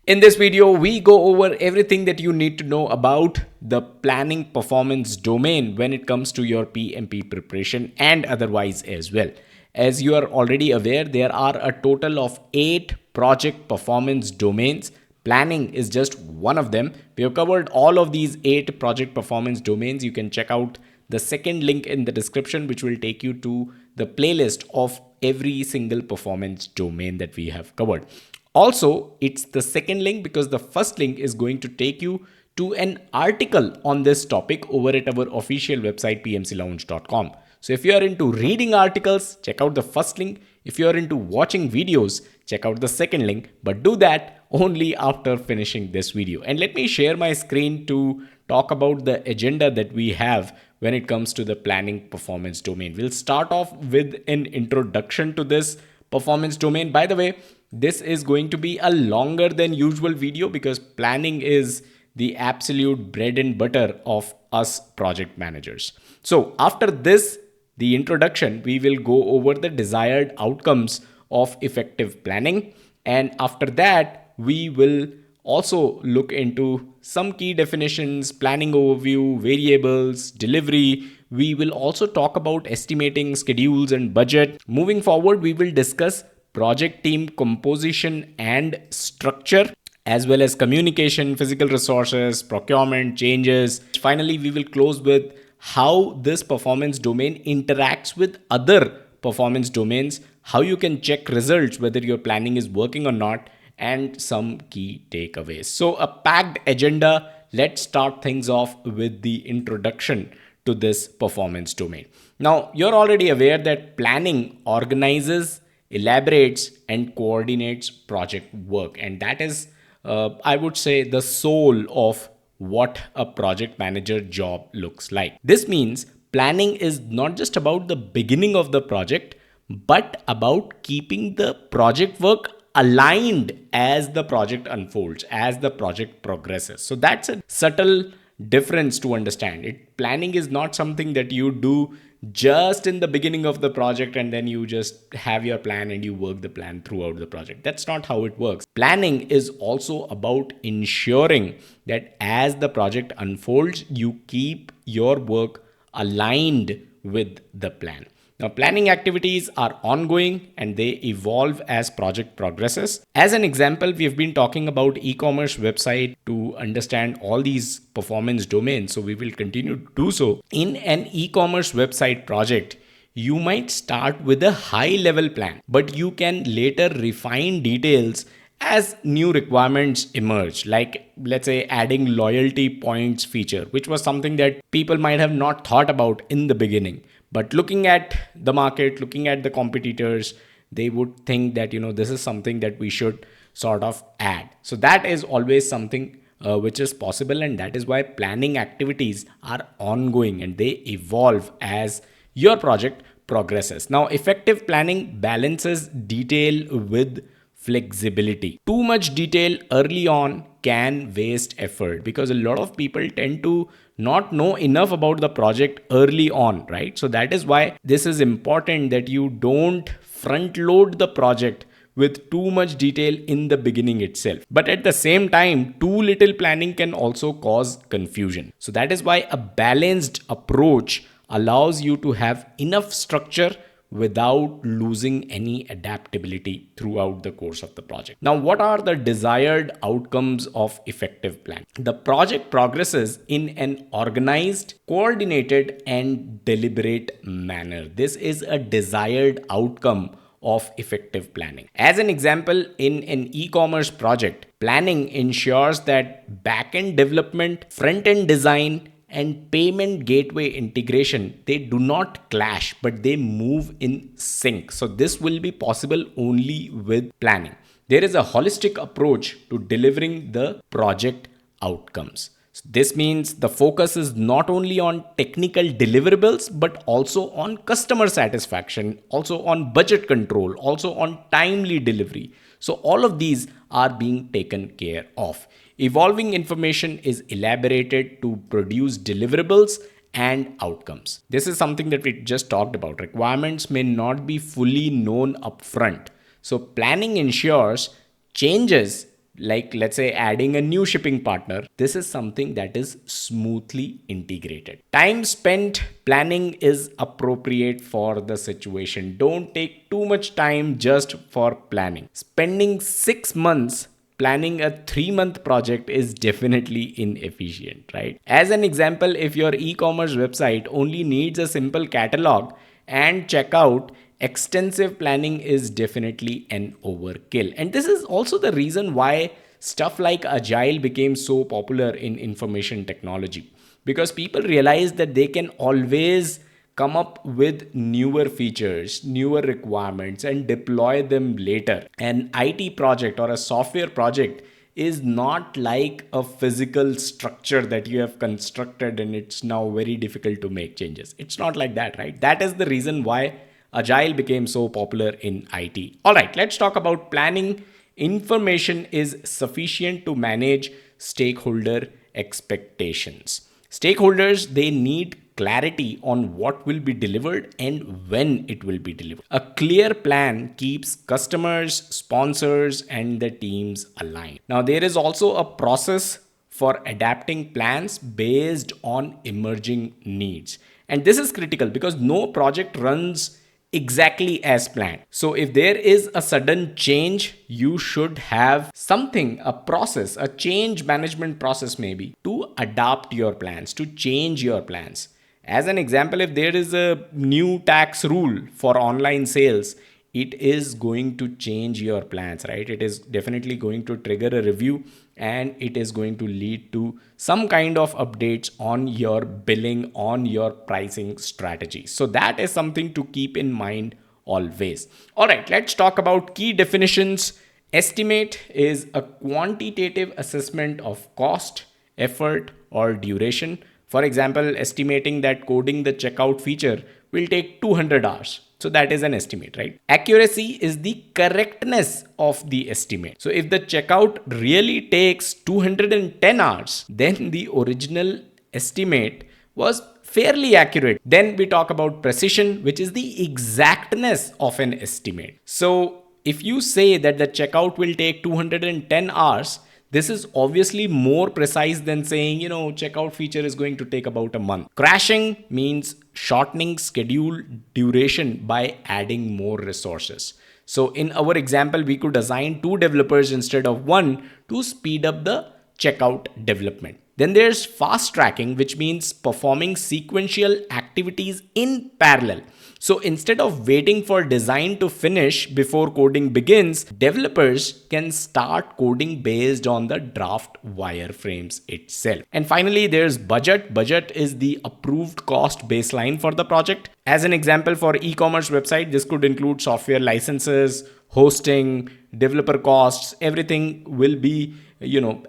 In this video, we go over everything that you need to know about the planning performance domain when it comes to your PMP preparation and otherwise as well. As you are already aware, there are a total of 8 project performance domains. Planning is just one of them. We have covered all of these 8 project performance domains. You can check out the second link in the description, which will take you to the playlist of every single performance domain that we have covered. Also, it's the second link because the first link is going to take you to an article on this topic over at our official website pmclounge.com. So if you are into reading articles, check out the first link. If you are into watching videos, check out the second link, but do that only after finishing this video. And let me share my screen to talk about the agenda that we have when it comes to the planning performance domain. We'll start off with an introduction to this performance domain. By the way, this is going to be a longer than usual video because planning is the absolute bread and butter of us project managers. So after this, the introduction, we will go over the desired outcomes of effective planning. And after that, we will also look into some key definitions, planning overview, variables, delivery. We will also talk about estimating, schedules, and budget. Moving forward, we will discuss project team composition and structure, as well as communication, physical resources, procurement, changes. Finally, we will close with how this performance domain interacts with other performance domains, how you can check results, whether your planning is working or not, and some key takeaways. So a packed agenda. Let's start things off with the introduction to this performance domain. Now, you're already aware that planning organizes, elaborates, and coordinates project work. And that is, I would say, the soul of what a project manager job looks like. This means planning is not just about the beginning of the project, but about keeping the project work aligned as the project unfolds, as the project progresses. So that's a subtle difference to understand. Planning is not something that you do just in the beginning of the project and then you just have your plan and you work the plan throughout the project. That's not how it works. Planning is also about ensuring that as the project unfolds, you keep your work aligned with the plan. Now, planning activities are ongoing and they evolve as project progresses. As an example, we have been talking about e-commerce website to understand all these performance domains. So we will continue to do so. In an e-commerce website project, you might start with a high level plan, but you can later refine details as new requirements emerge, like let's say adding loyalty points feature, which was something that people might have not thought about in the beginning. But looking at the market, looking at the competitors, they would think that, this is something that we should sort of add. So that is always something which is possible. And that is why planning activities are ongoing and they evolve as your project progresses. Now, effective planning balances detail with flexibility. Too much detail early on can waste effort because a lot of people tend to not know enough about the project early on, right? So that is why this is important that you don't front load the project with too much detail in the beginning itself. But at the same time, too little planning can also cause confusion. So that is why a balanced approach allows you to have enough structure without losing any adaptability throughout the course of the project. Now, what are the desired outcomes of effective planning? The project progresses in an organized, coordinated, and deliberate manner. This is a desired outcome of effective planning. As an example, in an e-commerce project, planning ensures that back-end development, front-end design, and payment gateway integration, they do not clash, but they move in sync. So this will be possible only with planning. There is a holistic approach to delivering the project outcomes. So this means the focus is not only on technical deliverables, but also on customer satisfaction, also on budget control, also on timely delivery. So all of these are being taken care of. Evolving information is elaborated to produce deliverables and outcomes. This is something that we just talked about. Requirements may not be fully known upfront. So planning ensures changes like let's say adding a new shipping partner, this is something that is smoothly integrated. Time spent planning is appropriate for the situation. Don't take too much time just for planning. Spending 6 months planning a 3-month project is definitely inefficient, right? As an example, if your e-commerce website only needs a simple catalog and checkout, extensive planning is definitely an overkill. And this is also the reason why stuff like agile became so popular in information technology, because people realize that they can always come up with newer features, newer requirements, and deploy them later. An IT project or a software project is not like a physical structure that you have constructed and it's now very difficult to make changes. It's not like that, right? That is the reason why agile became so popular in IT. All right, let's talk about planning. Information is sufficient to manage stakeholder expectations. Stakeholders, they need clarity on what will be delivered and when it will be delivered. A clear plan keeps customers, sponsors, and the teams aligned. Now, there is also a process for adapting plans based on emerging needs. And this is critical because no project runs exactly as planned. So if there is a sudden change, you should have something, a process, a change management process maybe, to adapt your plans, to change your plans. As an example, if there is a new tax rule for online sales, it is going to change your plans, right? It is definitely going to trigger a review and it is going to lead to some kind of updates on your billing, on your pricing strategy. So that is something to keep in mind always. All right, let's talk about key definitions. Estimate is a quantitative assessment of cost, effort, or duration. For example, estimating that coding the checkout feature will take 200 hours. So that is an estimate, right? Accuracy is the correctness of the estimate. So if the checkout really takes 210 hours, then the original estimate was fairly accurate. Then we talk about precision, which is the exactness of an estimate. So if you say that the checkout will take 210 hours, this is obviously more precise than saying, checkout feature is going to take about a month. Crashing means shortening schedule duration by adding more resources. So in our example, we could assign 2 developers instead of 1 to speed up the checkout development. Then there's fast tracking, which means performing sequential activities in parallel. So instead of waiting for design to finish before coding begins, developers can start coding based on the draft wireframes itself. And finally, there's budget. Budget is the approved cost baseline for the project. As an example, for e-commerce website, this could include software licenses, hosting, developer costs. Everything will be,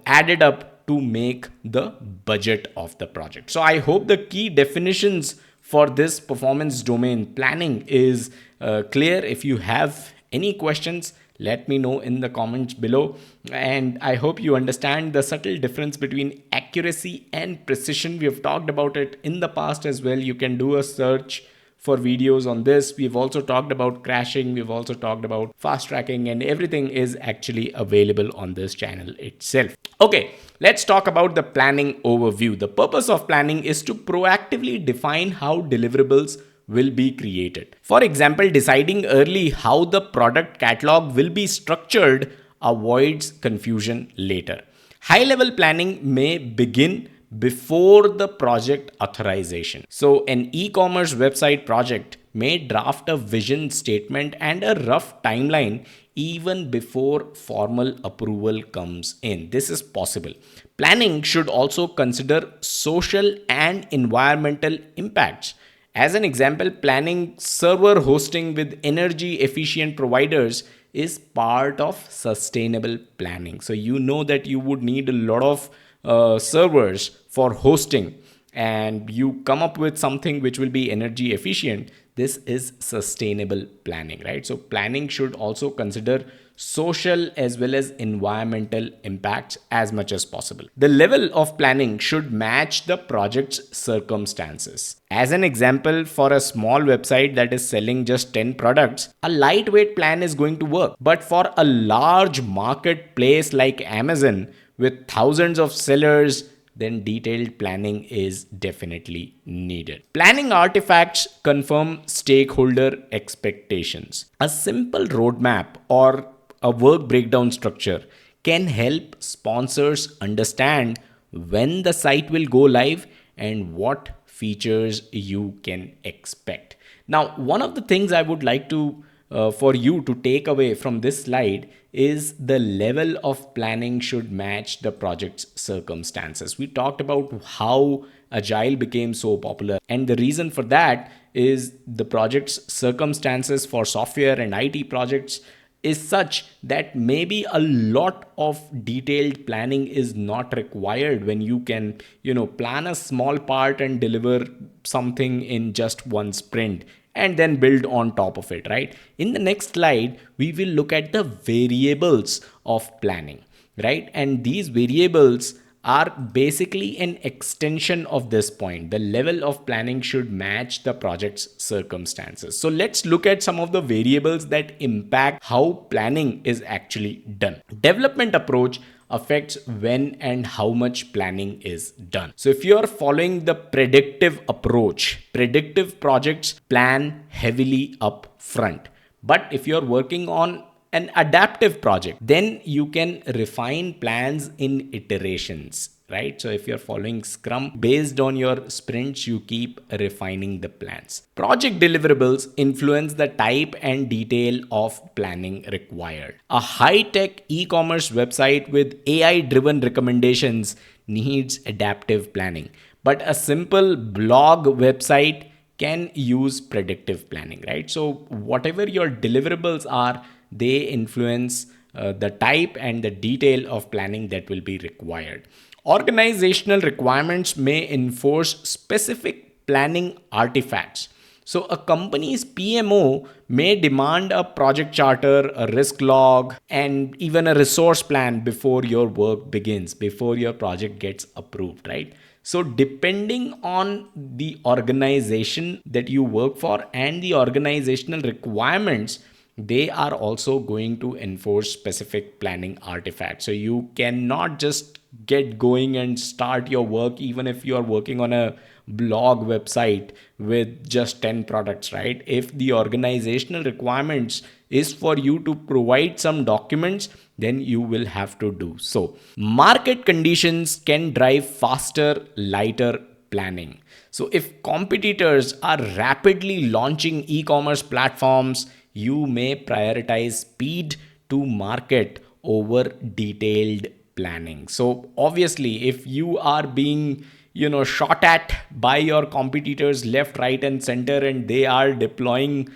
added up to make the budget of the project. So I hope the key definitions for this performance domain planning is clear. If you have any questions, let me know in the comments below. And I hope you understand the subtle difference between accuracy and precision. We have talked about it in the past as well. You can do a search for videos on this. We've also talked about crashing. We've also talked about fast tracking, and everything is actually available on this channel itself. Okay, let's talk about the planning overview. The purpose of planning is to proactively define how deliverables will be created. For example, deciding early how the product catalog will be structured avoids confusion later. High-level planning may begin before the project authorization. So an e-commerce website project may draft a vision statement and a rough timeline even before formal approval comes in. This is possible. Planning should also consider social and environmental impacts. As an example, planning server hosting with energy efficient providers is part of sustainable planning. So you know that you would need a lot of servers for hosting, and you come up with something which will be energy efficient. This is sustainable planning, right? So planning should also consider social as well as environmental impacts as much as possible. The level of planning should match the project's circumstances. As an example, for a small website that is selling just 10 products, a lightweight plan is going to work. But for a large marketplace like Amazon with thousands of sellers, then detailed planning is definitely needed. Planning artifacts confirm stakeholder expectations. A simple roadmap or a work breakdown structure can help sponsors understand when the site will go live and what features you can expect. Now, one of the things I would like to for you to take away from this slide is the level of planning should match the project's circumstances. We talked about how agile became so popular, and the reason for that is the project's circumstances for software and IT projects is such that maybe a lot of detailed planning is not required when you can plan a small part and deliver something in just one sprint and then build on top of it, right? In the next slide we will look at the variables of planning, right? And these variables are basically an extension of this point. The level of planning should match the project's circumstances. So let's look at some of the variables that impact how planning is actually done. Development approach affects when and how much planning is done. So if you are following the predictive approach, predictive projects plan heavily up front. But if you're working on an adaptive project, then you can refine plans in iterations, right? So if you're following Scrum, based on your sprints, you keep refining the plans. Project deliverables influence the type and detail of planning required. A high-tech e-commerce website with AI-driven recommendations needs adaptive planning, but a simple blog website can use predictive planning, right? So whatever your deliverables are, they influence the type and the detail of planning that will be required. Organizational requirements may enforce specific planning artifacts. So a company's PMO may demand a project charter, a risk log, and even a resource plan before your work begins, before your project gets approved, right? So depending on the organization that you work for and the organizational requirements, they are also going to enforce specific planning artifacts. So you cannot just get going and start your work even if you are working on a blog website with just 10 products, right? If the organizational requirements is for you to provide some documents, then you will have to do so. Market conditions can drive faster, lighter planning. So if competitors are rapidly launching e-commerce platforms, you may prioritize speed to market over detailed planning. So obviously, if you are being shot at by your competitors left, right, and center, and they are deploying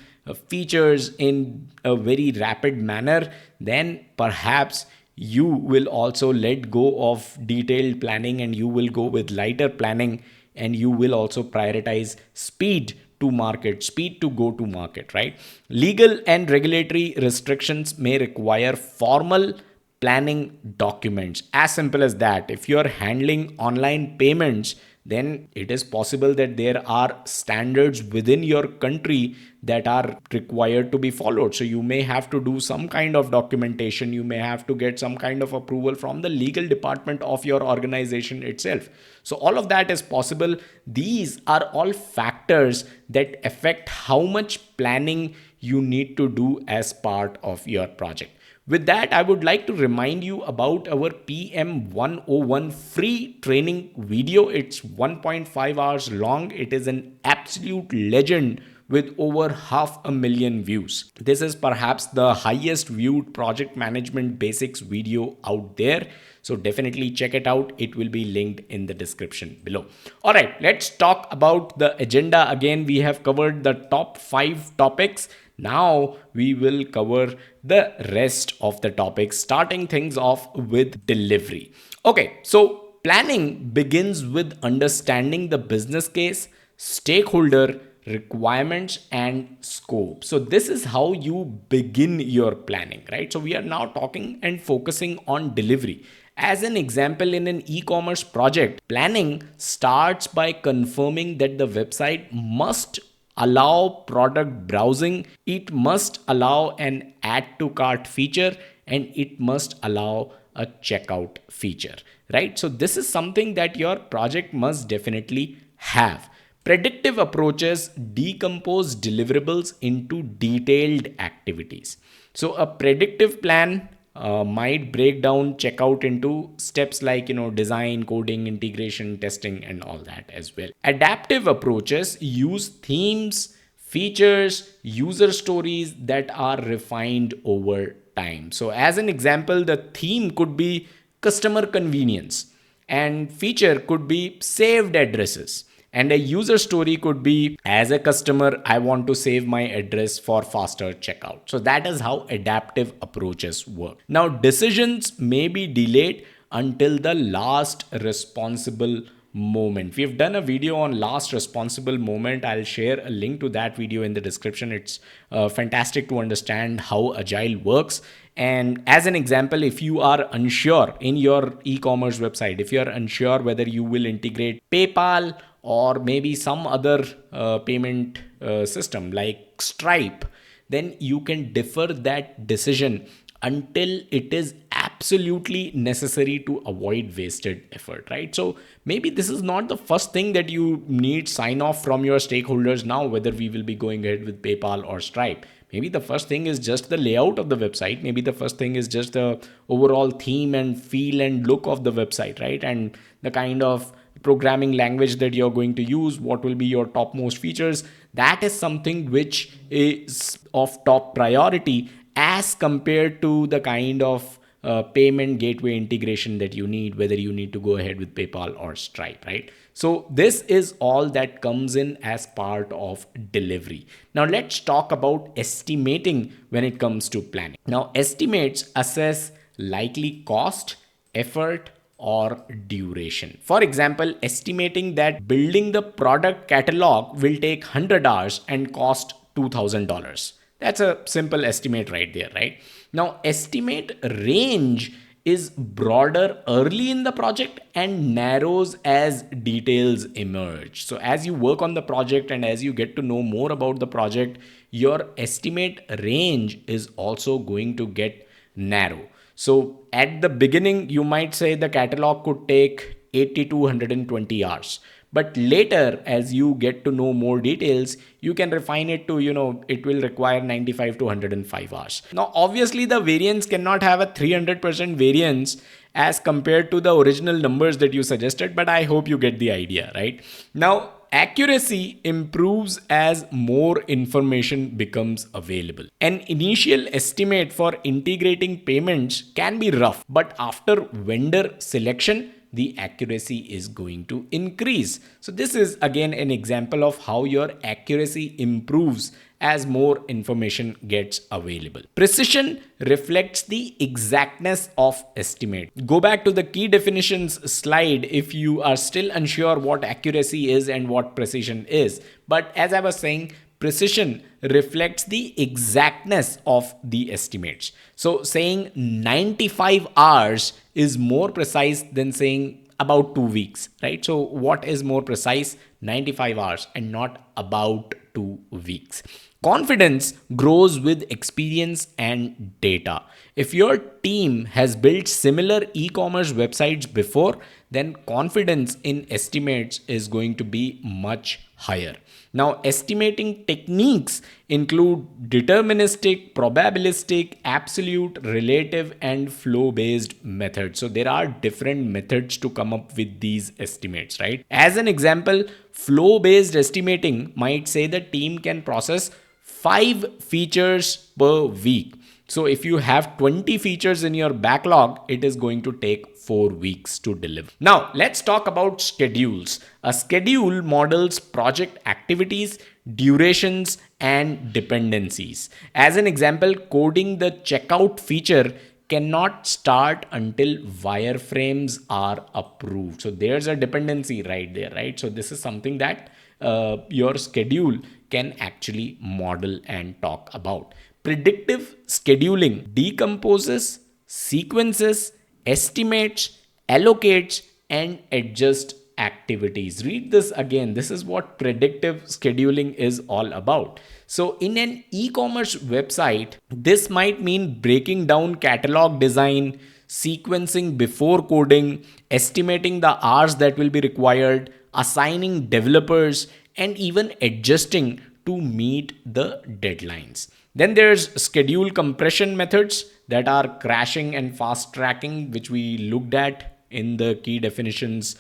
features in a very rapid manner, then perhaps you will also let go of detailed planning and you will go with lighter planning, and you will also prioritize speed to market, speed to go to market, right? Legal and regulatory restrictions may require formal planning documents. As simple as that. If you're handling online payments, then it is possible that there are standards within your country that are required to be followed. So you may have to do some kind of documentation. You may have to get some kind of approval from the legal department of your organization itself. So all of that is possible. These are all factors that affect how much planning you need to do as part of your project. With that, I would like to remind you about our PM 101 free training video. It's 1.5 hours long. It is an absolute legend with over 500,000 views. This is perhaps the highest viewed project management basics video out there. So definitely check it out. It will be linked in the description below. All right, let's talk about the agenda. Again, we have covered the top 5 topics. Now we will cover the rest of the topics, starting things off with delivery. Okay, so planning begins with understanding the business case, stakeholder requirements, and scope. So this is how you begin your planning, right? So we are now talking and focusing on delivery. As an example, in an e-commerce project, planning starts by confirming that the website must allow product browsing, it must allow an add to cart feature, and it must allow a checkout feature, right? So this is something that your project must definitely have. Predictive approaches decompose deliverables into detailed activities. So a predictive plan might break down checkout into steps like, design, coding, integration, testing, and all that as well. Adaptive approaches use themes, features, user stories that are refined over time. So as an example, the theme could be customer convenience, and feature could be saved addresses, and a user story could be, as a customer, I want to save my address for faster checkout. So that is how adaptive approaches work. Now, decisions may be delayed until the last responsible moment. We've done a video on last responsible moment. I'll share a link to that video in the description. It's fantastic to understand how agile works. And as an example, if you are unsure in your e-commerce website, if you are unsure whether you will integrate PayPal or maybe some other payment system like Stripe, then you can defer that decision until it is absolutely necessary to avoid wasted effort, right? So maybe this is not the first thing that you need sign off from your stakeholders now, whether we will be going ahead with PayPal or Stripe. Maybe the first thing is just the layout of the website. Maybe the first thing is just the overall theme and feel and look of the website, right? And the kind of programming language that you're going to use, what will be your topmost features. That is something which is of top priority as compared to the kind of payment gateway integration that you need, whether you need to go ahead with PayPal or Stripe, right? So this is all that comes in as part of delivery. Now let's talk about estimating when it comes to planning. Now, estimates assess likely cost, effort, or duration. For example, estimating that building the product catalog will take 100 hours and cost $2,000. That's a simple estimate right there, right? Now, estimate range is broader early in the project and narrows as details emerge. So as you work on the project and as you get to know more about the project, your estimate range is also going to get narrow. So at the beginning, you might say the catalog could take 80 to 120 hours. But later, as you get to know more details, you can refine it to, it will require 95 to 105 hours. Now, obviously, the variance cannot have a 300% variance as compared to the original numbers that you suggested, but I hope you get the idea, right? Now, accuracy improves as more information becomes available. An initial estimate for integrating payments can be rough, but after vendor selection, the accuracy is going to increase. So this is again an example of how your accuracy improves as more information gets available. Precision reflects the exactness of estimate. Go back to the key definitions slide if you are still unsure what accuracy is and what precision is. But as I was saying, precision reflects the exactness of the estimates. So saying 95 hours is more precise than saying about 2 weeks, right? So what is more precise? 95 hours and not about 2 weeks. Confidence grows with experience and data. If your team has built similar e-commerce websites before, then confidence in estimates is going to be much higher. Now, estimating techniques include deterministic, probabilistic, absolute, relative, and flow-based methods. So there are different methods to come up with these estimates, right? As an example, flow-based estimating might say the team can process 5 features per week. So if you have 20 features in your backlog, it is going to take 4 weeks to deliver. Now, let's talk about schedules. A schedule models project activities, durations, and dependencies. As an example, coding the checkout feature cannot start until wireframes are approved. So there's a dependency right there, right? So this is something that your schedule can actually model and talk about. Predictive scheduling decomposes, sequences, estimates, allocates, and adjusts activities. Read this again. This is what predictive scheduling is all about. So, in an e commerce website, this might mean breaking down catalog design, sequencing before coding, estimating the hours that will be required, assigning developers, and even adjusting to meet the deadlines. Then there's schedule compression methods that are crashing and fast tracking, which we looked at in the key definitions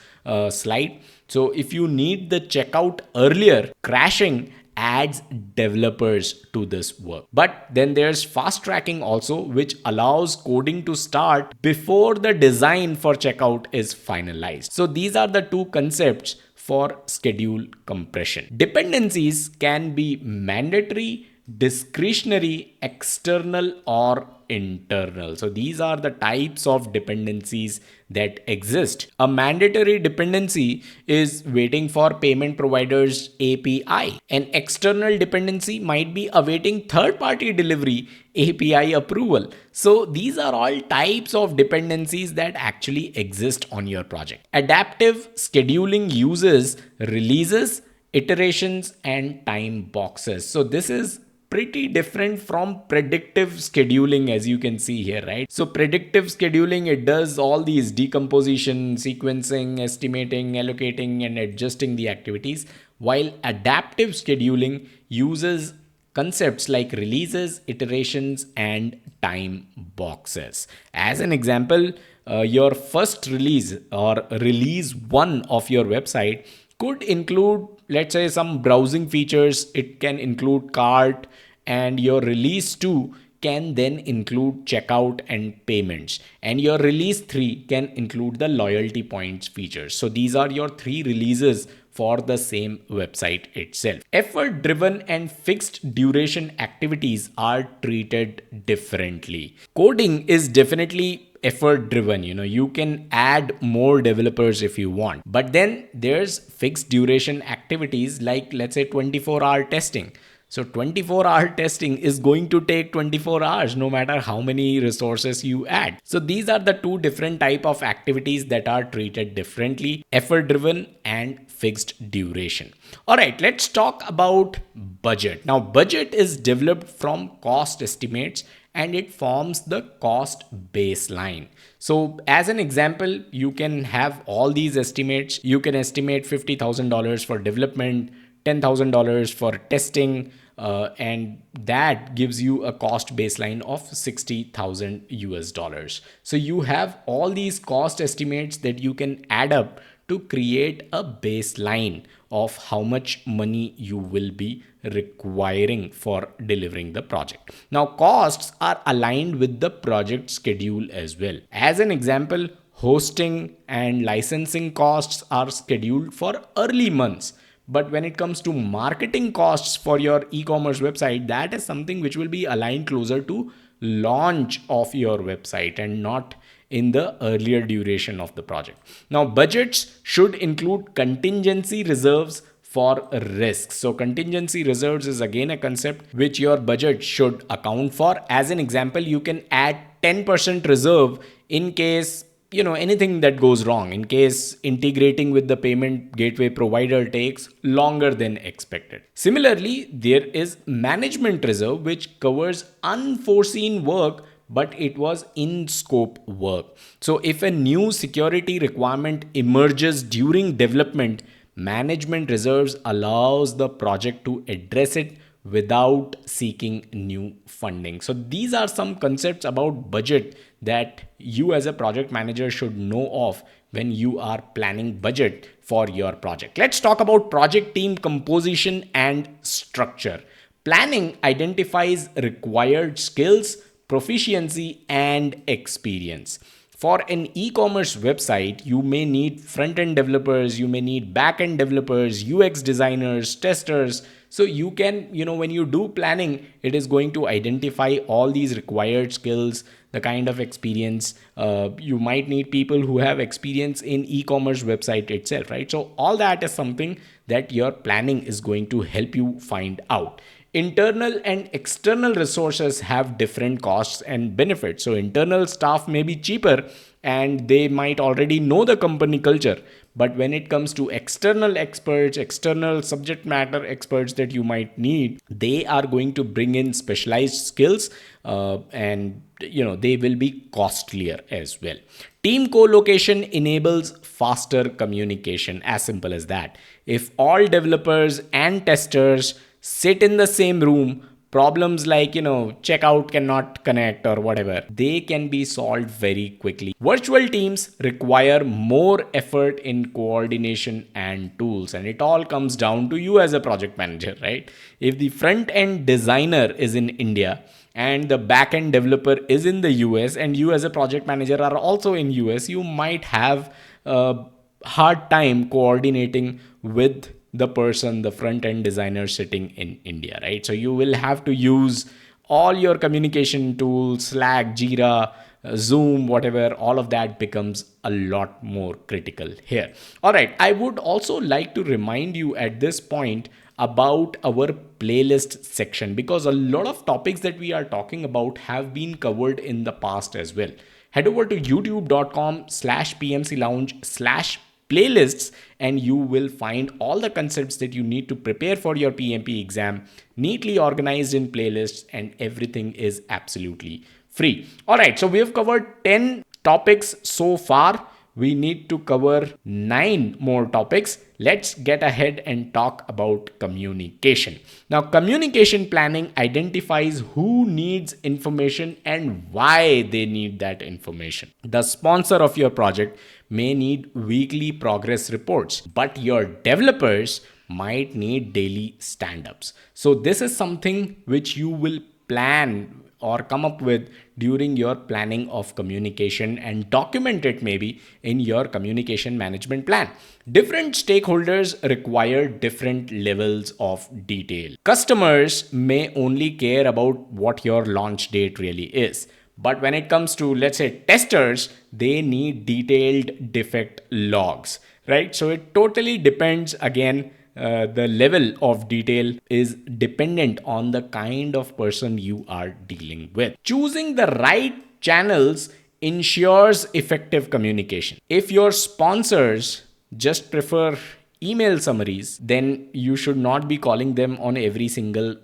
slide. So if you need the checkout earlier, crashing adds developers to this work. But then there's fast tracking also, which allows coding to start before the design for checkout is finalized. So these are the two concepts for schedule compression. Dependencies can be mandatory, discretionary, external, or internal. So these are the types of dependencies that exist. A mandatory dependency is waiting for payment provider's API. An external dependency might be awaiting third-party delivery API approval. So these are all types of dependencies that actually exist on your project. Adaptive scheduling uses releases, iterations, and time boxes. So this is pretty different from predictive scheduling, as you can see here, right? So predictive scheduling, it does all these decomposition, sequencing, estimating, allocating, and adjusting the activities, while adaptive scheduling uses concepts like releases, iterations, and time boxes. As an example, your first release or release one of your website could include, let's say, some browsing features. It can include cart, and your release 2 can then include checkout and payments, and your release 3 can include the loyalty points features. So these are your 3 releases for the same website itself. Effort driven and fixed duration activities are treated differently. Coding is definitely effort driven. You can add more developers if you want, but then there's fixed duration activities like, let's say, 24-hour testing. So 24-hour testing is going to take 24 hours no matter how many resources you add. So these are the two different type of activities that are treated differently: effort driven and fixed duration. All right, let's talk about budget. Now, budget is developed from cost estimates and it forms the cost baseline. So as an example, you can have all these estimates. You can estimate $50,000 for development, $10,000 for testing, and that gives you a cost baseline of 60,000 US dollars. So you have all these cost estimates that you can add up to create a baseline of how much money you will be requiring for delivering the project. Now, costs are aligned with the project schedule as well. As an example, hosting and licensing costs are scheduled for early months. But when it comes to marketing costs for your e-commerce website, that is something which will be aligned closer to launch of your website and not in the earlier duration of the project. Now, budgets should include contingency reserves for risks. So contingency reserves is again a concept which your budget should account for. As an example, you can add 10% reserve in case anything that goes wrong, in case integrating with the payment gateway provider takes longer than expected. Similarly, there is management reserve, which covers unforeseen work, but it was in scope work. So if a new security requirement emerges during development, management reserves allows the project to address it without seeking new funding. So these are some concepts about budget that you as a project manager should know of when you are planning budget for your project. Let's talk about project team composition and structure. Planning identifies required skills, proficiency, and experience. For an e-commerce website, you may need front-end developers, you may need back-end developers, UX designers, testers. So you can, when you do planning, it is going to identify all these required skills, the kind of experience. You might need people who have experience in e-commerce website itself, right? So all that is something that your planning is going to help you find out. Internal and external resources have different costs and benefits. So internal staff may be cheaper and they might already know the company culture. But when it comes to external experts, external subject matter experts that you might need, they are going to bring in specialized skills, and they will be costlier as well. Team co-location enables faster communication, as simple as that. If all developers and testers sit in the same room, problems like checkout cannot connect or whatever, they can be solved very quickly. Virtual teams require more effort in coordination and tools, and it all comes down to you as a project manager, right? If the front end designer is in India and the back end developer is in the US, and you as a project manager are also in US, you might have a hard time coordinating with the person, the front end designer sitting in India, right? So you will have to use all your communication tools, Slack, Jira, Zoom, whatever. All of that becomes a lot more critical here. All right, I would also like to remind you at this point about our playlist section, because a lot of topics that we are talking about have been covered in the past as well. Head over to youtube.com/PMC Lounge/playlists, and you will find all the concepts that you need to prepare for your PMP exam, neatly organized in playlists, and everything is absolutely free. All right, so we have covered 10 topics so far. We need to cover 9 more topics. Let's get ahead and talk about communication. Now, communication planning identifies who needs information and why they need that information. The sponsor of your project may need weekly progress reports, but your developers might need daily stand-ups. So this is something which you will plan or come up with during your planning of communication, and document it maybe in your communication management plan. Different stakeholders require different levels of detail. Customers may only care about what your launch date really is. But when it comes to, let's say, testers, they need detailed defect logs, right? So it totally depends. Again, the level of detail is dependent on the kind of person you are dealing with. Choosing the right channels ensures effective communication. If your sponsors just prefer email summaries, then you should not be calling them on every single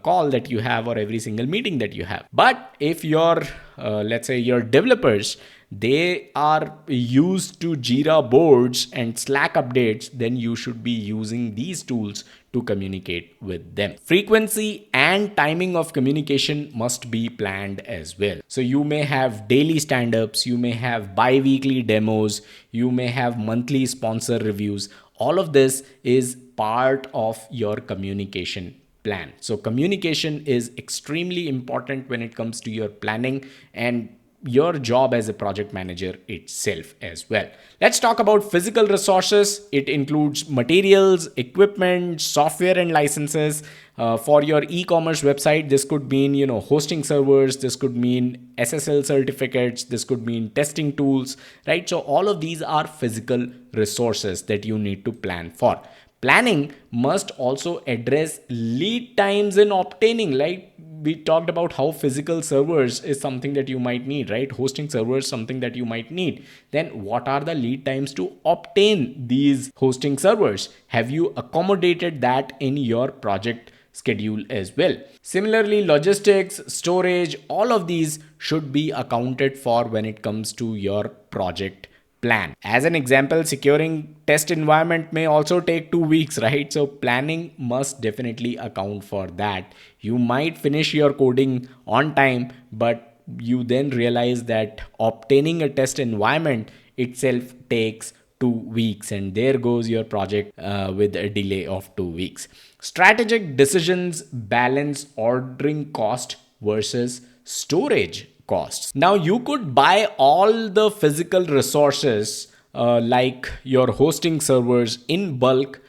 call that you have or every single meeting that you have. But if your let's say your developers, they are used to Jira boards and Slack updates, then you should be using these tools to communicate with them. Frequency and timing of communication must be planned as well. So you may have daily stand-ups, you may have bi-weekly demos, you may have monthly sponsor reviews. All of this is part of your communication plan. So communication is extremely important when it comes to your planning and your job as a project manager itself as well. Let's talk about physical resources. It includes materials, equipment, software, and licenses. For your e-commerce website, this could mean, hosting servers. This could mean SSL certificates. This could mean testing tools, right? So all of these are physical resources that you need to plan for. Planning must also address lead times in obtaining, like we talked about how physical servers is something that you might need, right? Hosting servers, something that you might need. Then what are the lead times to obtain these hosting servers? Have you accommodated that in your project schedule as well? Similarly, logistics, storage, all of these should be accounted for when it comes to your project plan. As an example, securing test environment may also take 2 weeks, right? So planning must definitely account for that. You might finish your coding on time, but you then realize that obtaining a test environment itself takes 2 weeks, and there goes your project with a delay of 2 weeks. Strategic decisions balance ordering cost versus storage costs. Now you could buy all the physical resources like your hosting servers in bulk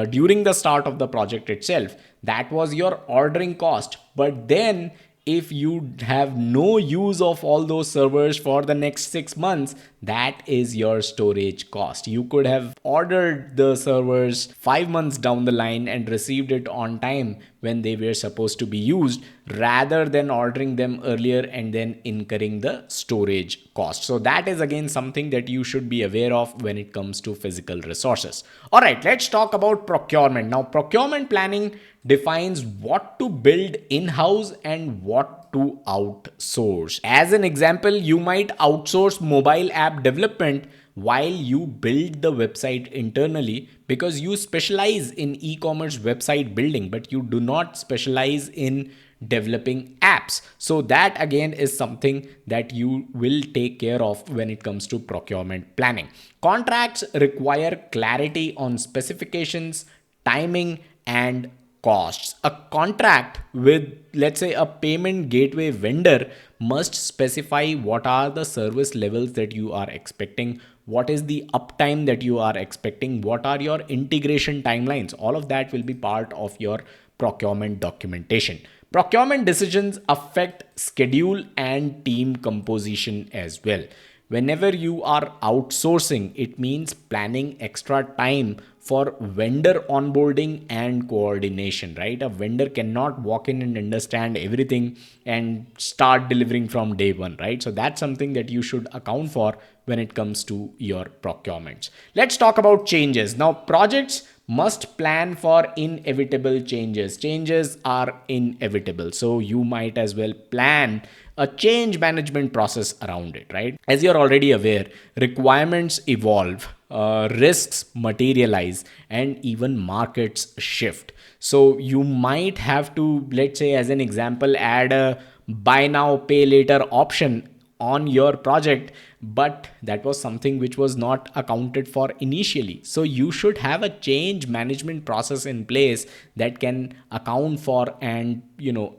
during the start of the project itself. That was your ordering cost. But then if you have no use of all those servers for the next 6 months, that is your storage cost. You could have ordered the servers 5 months down the line and received it on time when they were supposed to be used, rather than ordering them earlier and then incurring the storage cost. So that is again something that you should be aware of when it comes to physical resources. All right, let's talk about procurement. Now, procurement planning defines what to build in-house and what to outsource. As an example, you might outsource mobile app development while you build the website internally, because you specialize in e-commerce website building, but you do not specialize in developing apps. So that again is something that you will take care of when it comes to procurement planning. Contracts require clarity on specifications, timing, and costs. A contract with, let's say, a payment gateway vendor must specify what are the service levels that you are expecting, what is the uptime that you are expecting, what are your integration timelines. All of that will be part of your procurement documentation. Procurement decisions affect schedule and team composition as well. Whenever you are outsourcing, it means planning extra time for vendor onboarding and coordination, right? A vendor cannot walk in and understand everything and start delivering from day one, right? So that's something that you should account for when it comes to your procurements. Let's talk about changes. Now, projects must plan for inevitable changes. Changes are inevitable. So you might as well plan a change management process around it, right? As you're already aware, requirements evolve, risks materialize, and even markets shift. So you might have to, let's say, as an example, add a buy now, pay later option on your project, but that was something which was not accounted for initially. So you should have a change management process in place that can account for and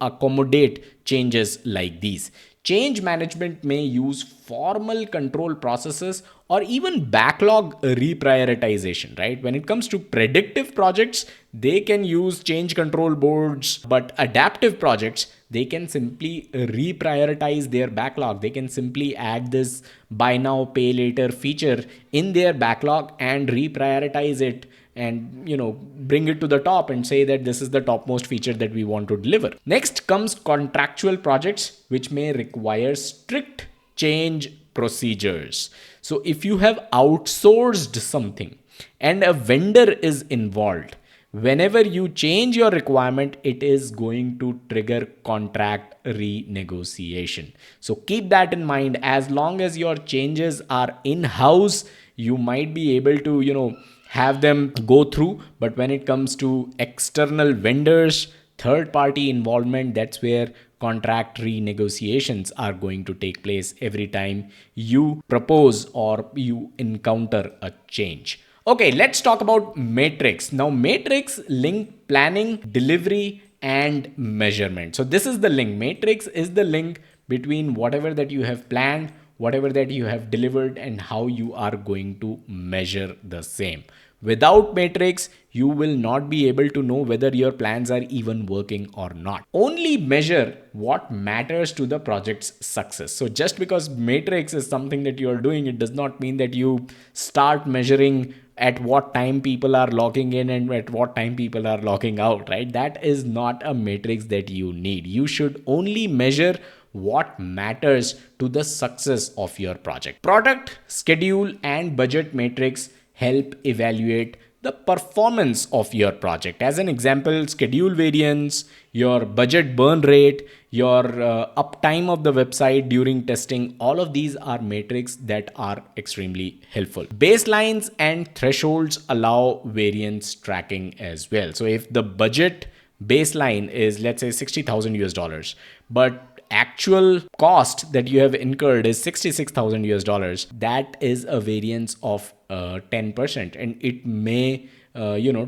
accommodate changes like these. Change management may use formal control processes or even backlog reprioritization, right? When it comes to predictive projects, they can use change control boards, but adaptive projects, they can simply reprioritize their backlog. They can simply add this buy now, pay later feature in their backlog and reprioritize it and bring it to the top and say that this is the topmost feature that we want to deliver. Next comes contractual projects, which may require strict change procedures. So if you have outsourced something and a vendor is involved, whenever you change your requirement, it is going to trigger contract renegotiation. So keep that in mind. As long as your changes are in-house, you might be able to have them go through. But when it comes to external vendors, third party involvement, that's where contract renegotiations are going to take place every time you propose or you encounter a change. Okay, let's talk about matrix. Now, matrix link planning, delivery, and measurement. So this is the link. Matrix is the link between whatever that you have planned, whatever that you have delivered, and how you are going to measure the same. Without matrix, you will not be able to know whether your plans are even working or not. Only measure what matters to the project's success. So just because matrix is something that you are doing, it does not mean that you start measuring at what time people are logging in and at what time people are logging out, right? That is not a matrix that you need. You should only measure what matters to the success of your project. Product, schedule, and budget matrix help evaluate the performance of your project. As an example, schedule variance, your budget burn rate, your uptime of the website during testing, all of these are metrics that are extremely helpful. Baselines and thresholds allow variance tracking as well. So if the budget baseline is, let's say, $60,000, but actual cost that you have incurred is $66,000, that is a variance of 10%, and it may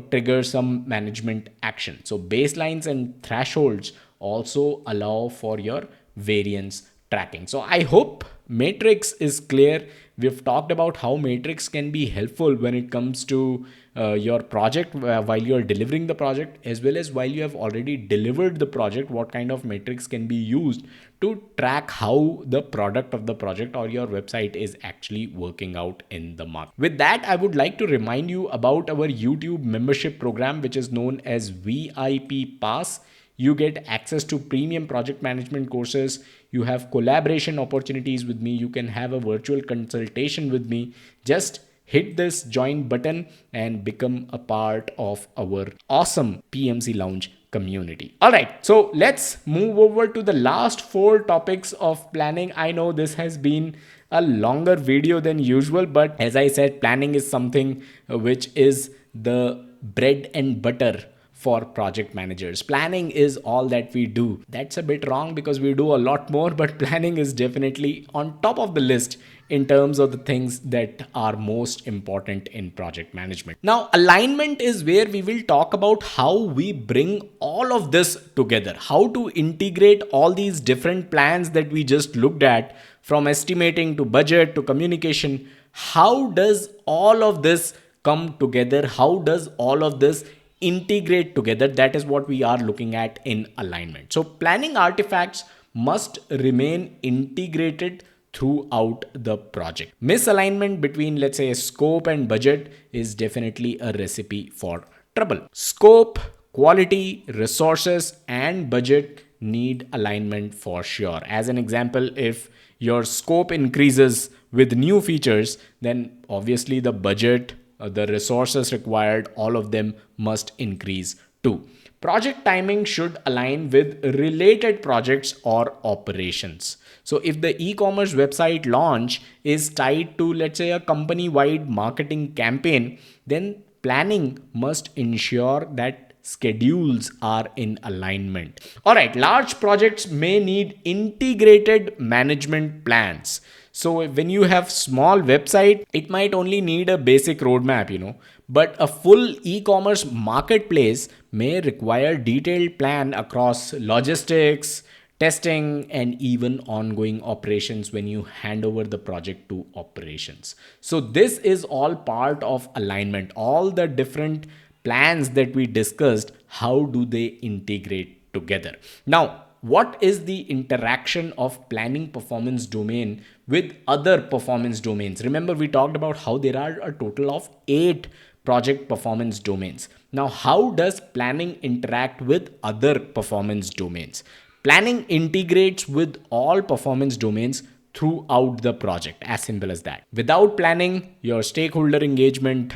trigger some management action. So baselines and thresholds also allow for your variance tracking. So I hope matrix is clear. We've talked about how matrix can be helpful when it comes to your project while you're delivering the project, as well as while you have already delivered the project, what kind of matrix can be used to track how the product of the project or your website is actually working out in the market. With that, I would like to remind you about our YouTube membership program, which is known as VIP Pass. You get access to premium project management courses. You have collaboration opportunities with me. You can have a virtual consultation with me. Just hit this join button and become a part of our awesome PMC Lounge community. All right, so let's move over to the last four topics of planning. I know this has been a longer video than usual, but as I said, planning is something which is the bread and butter for project managers. Planning is all that we do. That's a bit wrong because we do a lot more, but planning is definitely on top of the list in terms of the things that are most important in project management. Now, alignment is where we will talk about how we bring all of this together, how to integrate all these different plans that we just looked at, from estimating to budget to communication. How does all of this come together? How does all of this integrate together? That is what we are looking at in alignment. So planning artifacts must remain integrated throughout the project. Misalignment between, let's say, scope and budget is definitely a recipe for trouble. Scope, quality, resources, and budget need alignment for sure. As an example, if your scope increases with new features, then obviously the budget, the resources required, all of them must increase too. Project timing should align with related projects or operations. So if the e-commerce website launch is tied to, let's say, a company-wide marketing campaign, then planning must ensure that schedules are in alignment. All right, large projects may need integrated management plans. So when you have small website, it might only need a basic roadmap, but a full e-commerce marketplace may require detailed plan across logistics, testing, and even ongoing operations when you hand over the project to operations. So this is all part of alignment. All the different plans that we discussed, how do they integrate together? Now, what is the interaction of planning performance domain with other performance domains? Remember, we talked about how there are a total of 8 project performance domains. Now, how does planning interact with other performance domains? Planning integrates with all performance domains throughout the project, as simple as that. Without planning, your stakeholder engagement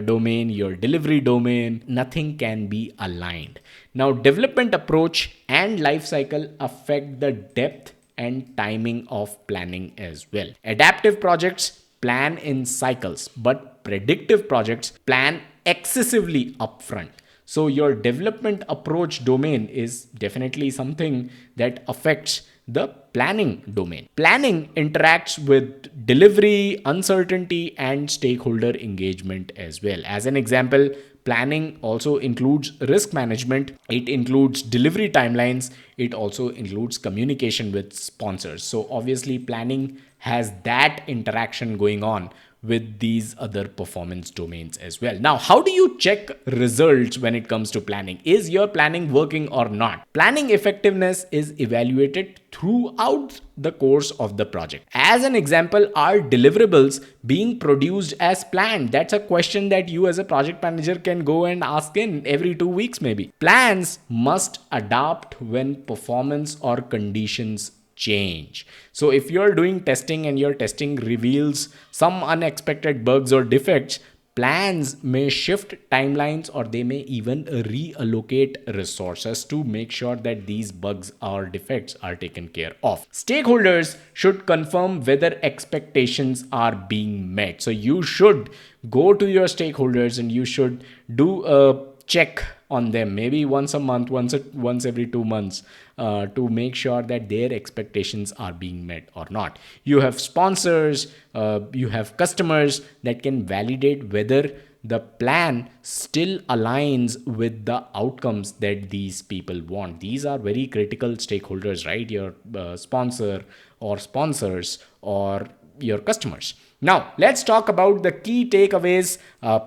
domain, your delivery domain, nothing can be aligned. Now, development approach and life cycle affect the depth and timing of planning as well. Adaptive projects plan in cycles, but predictive projects plan excessively upfront. So your development approach domain is definitely something that affects the planning domain. Planning interacts with delivery, uncertainty, and stakeholder engagement as well. As an example, planning also includes risk management, it includes delivery timelines, it also includes communication with sponsors. So obviously planning has that interaction going on with these other performance domains as well. Now, how do you check results when it comes to planning? Is your planning working or not? Planning effectiveness is evaluated throughout the course of the project. As an example, are deliverables being produced as planned? That's a question that you as a project manager can go and ask in every 2 weeks maybe. Plans must adapt when performance or conditions change. So if you're doing testing and your testing reveals some unexpected bugs or defects, plans may shift timelines or they may even reallocate resources to make sure that these bugs or defects are taken care of. Stakeholders should confirm whether expectations are being met. So you should go to your stakeholders and you should do a check on them maybe once a month, once every 2 months, to make sure that their expectations are being met or not. You have sponsors, you have customers that can validate whether the plan still aligns with the outcomes that these people want. These are very critical stakeholders, right? Your sponsor or sponsors or your customers. Now, let's talk about the key takeaways.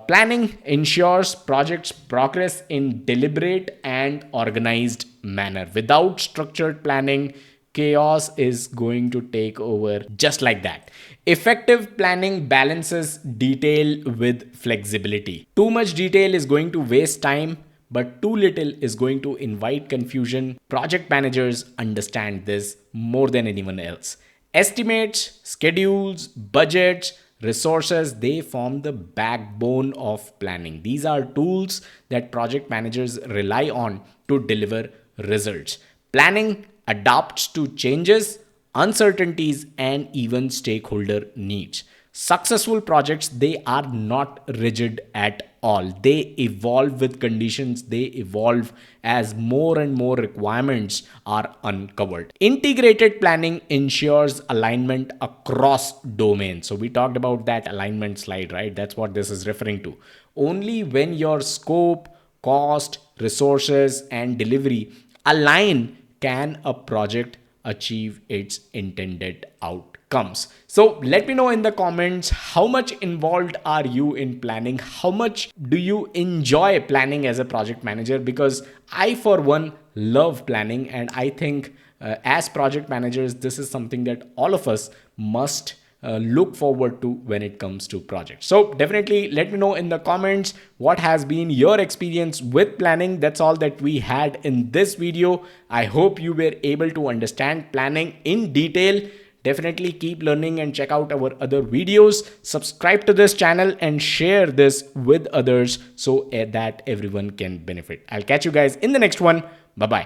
Planning ensures projects progress in deliberate and organized manner. Without structured planning, chaos is going to take over just like that. Effective planning balances detail with flexibility. Too much detail is going to waste time, but too little is going to invite confusion. Project managers understand this more than anyone else. Estimates, schedules, budgets, resources, they form the backbone of planning. These are tools that project managers rely on to deliver results. Planning adapts to changes, uncertainties, and even stakeholder needs. Successful projects, they are not rigid at all. They evolve with conditions, they evolve as more and more requirements are uncovered. Integrated planning ensures alignment across domains. So we talked about that alignment slide, right? That's what this is referring to. Only when your scope, cost, resources, and delivery align can a project achieve its intended outcomes. So let me know in the comments, how much involved are you in planning? How much do you enjoy planning as a project manager? Because I, for one, love planning, and I think as project managers, this is something that all of us must look forward to when it comes to projects. So definitely let me know in the comments what has been your experience with planning. That's all that we had in this video. I hope you were able to understand planning in detail. Definitely keep learning and check out our other videos. Subscribe to this channel and share this with others so that everyone can benefit. I'll catch you guys in the next one. Bye bye.